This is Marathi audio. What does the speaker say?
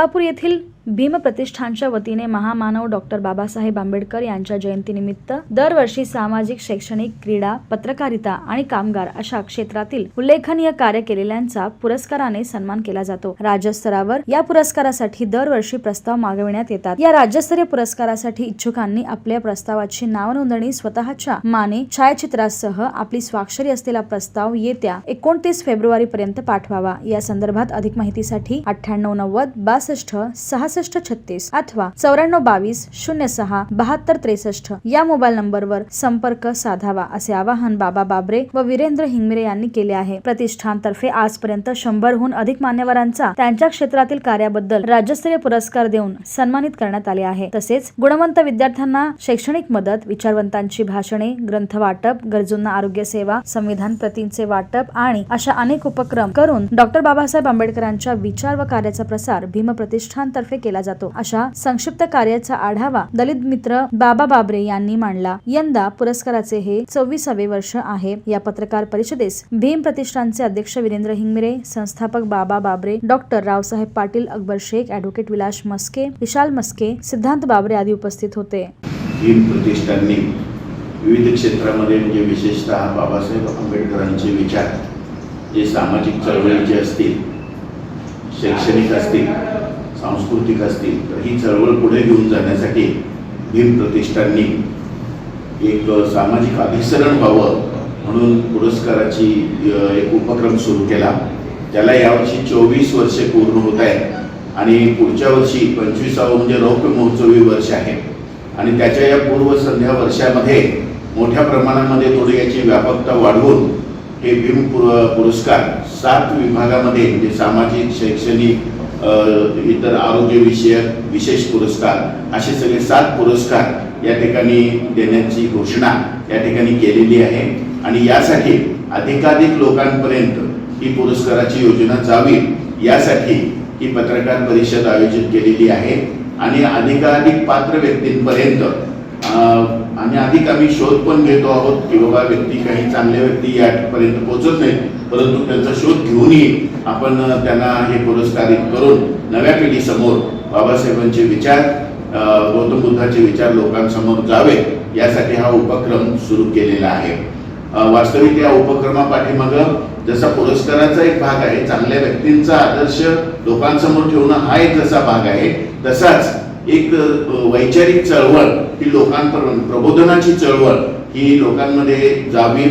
सोलापूर येथील भीम प्रतिष्ठानच्या वतीने महामानव डॉक्टर बाबासाहेब आंबेडकर यांच्या जयंतीनिमित्त दरवर्षी सामाजिक, शैक्षणिक, क्रीडा, पत्रकारिता आणि कामगार अशा क्षेत्रातील उल्लेखनीय कार्य केलेल्यांचा पुरस्काराने सन्मान केला जातो। राज्यस्तरावर या पुरस्कारासाठी दरवर्षी प्रस्ताव मागविण्यात येतात। या राज्यस्तरीय पुरस्कारासाठी इच्छुकांनी आपल्या प्रस्तावाची नाव नोंदणी स्वतःच्या माने छायाचित्रासह आपली स्वाक्षरी असलेला प्रस्ताव येत्या 29 फेब्रुवारी पर्यंत पाठवावा। या संदर्भात अधिक माहितीसाठी 9890 62 6636 अथवा 9422 06 72 63 या मोबाईल नंबरवर संपर्क साधावा, असे आवाहन बाबा बाबरे व वीरेंद्र हिंगमिरे यांनी केले आहे। प्रतिष्ठानतर्फे आजपर्यंत 100हून अधिक मान्यवरांचा त्यांच्या क्षेत्रातील कार्याबद्दल राज्यस्तरीय पुरस्कार देऊन सन्मानित करण्यात आले आहे। तसेच गुणवंत विद्यार्थ्यांना शैक्षणिक मदत, विचारवंतांची भाषणे, ग्रंथ वाटप, गरजूंना आरोग्य सेवा, संविधान प्रतींचे वाटप आणि अशा अनेक उपक्रम करून डॉक्टर बाबासाहेब आंबेडकरांच्या विचार व कार्याचा प्रसार भीम प्रतिष्ठानतर्फे केला जातो। अशा संक्षिप्त कार्याचा आढावा दलित मित्र बाबा बाबरे यांनी मांडला। यंदा पुरस्काराचे हे 24वे वर्ष आहे। या पत्रकार परिषदेस भीम प्रतिष्ठानचे अध्यक्ष वीरेंद्र हिंगमिरे, संस्थापक बाबा बाबरे, डॉक्टर रावसाहेब पाटील, अकबर शेख, ॲडव्होकेट विलास मस्के, विशाल मस्के, सिद्धांत बाबरे आदी उपस्थित होते। भीम प्रतिष्ठानने विविध क्षेत्रामध्ये म्हणजे विशेषतः बाबासाहेब आंबेडकरांचे विचार जे सामाजिक चळवळीचे असतील, शैक्षणिक असतील, सांस्कृतिक असतील, तर ही चळवळ पुढे घेऊन जाण्यासाठी भीम प्रतिष्ठानने एक सामाजिक अभिसरण व्हावं म्हणून पुरस्काराची एक उपक्रम सुरू केला। त्याला यावर्षी 24 वर्षे पूर्ण होत आहेत आणि पुढच्या वर्षी 25वे म्हणजे रौप्य महोत्सवी वर्ष आहे आणि त्याच्या या पूर्वसंध्या वर्षामध्ये मोठ्या प्रमाणामध्ये थोडी याची व्यापकता वाढवून हे भीम पुरस्कार 7 विभागामध्ये म्हणजे सामाजिक, शैक्षणिक, इतर आरोग्य विषयक विशेष पुरस्कार असे सगळे 7 पुरस्कार या ठिकाणी देण्याची घोषणा या ठिकाणी केलेली आहे आणि यासाठी अधिकाधिक लोकांपर्यंत ही पुरस्काराची योजना जावी यासाठी ही पत्रकार परिषद आयोजित केलेली आहे आणि अधिकाधिक पात्र व्यक्तींपर्यंत आणि अधिक आम्ही शोध पण घेतो आहोत की बाबा व्यक्ती काही चांगल्या व्यक्ती यापर्यंत पोहोचत नाहीत, परंतु त्यांचा शोध घेऊनही आपण त्यांना हे पुरस्कारित करून नव्या पिढीसमोर बाबासाहेबांचे विचार, गौतम बुद्धाचे विचार लोकांसमोर जावे यासाठी हा उपक्रम सुरू केलेला आहे। वास्तविक या उपक्रमापाठीमागं जसा पुरस्काराचा एक भाग आहे, चांगल्या व्यक्तींचा आदर्श लोकांसमोर ठेवणं हा एक जसा भाग आहे, तसाच एक वैचारिक चळवळ ही लोकांपर्यंत, प्रबोधनाची चळवळ ही लोकांमध्ये जावी।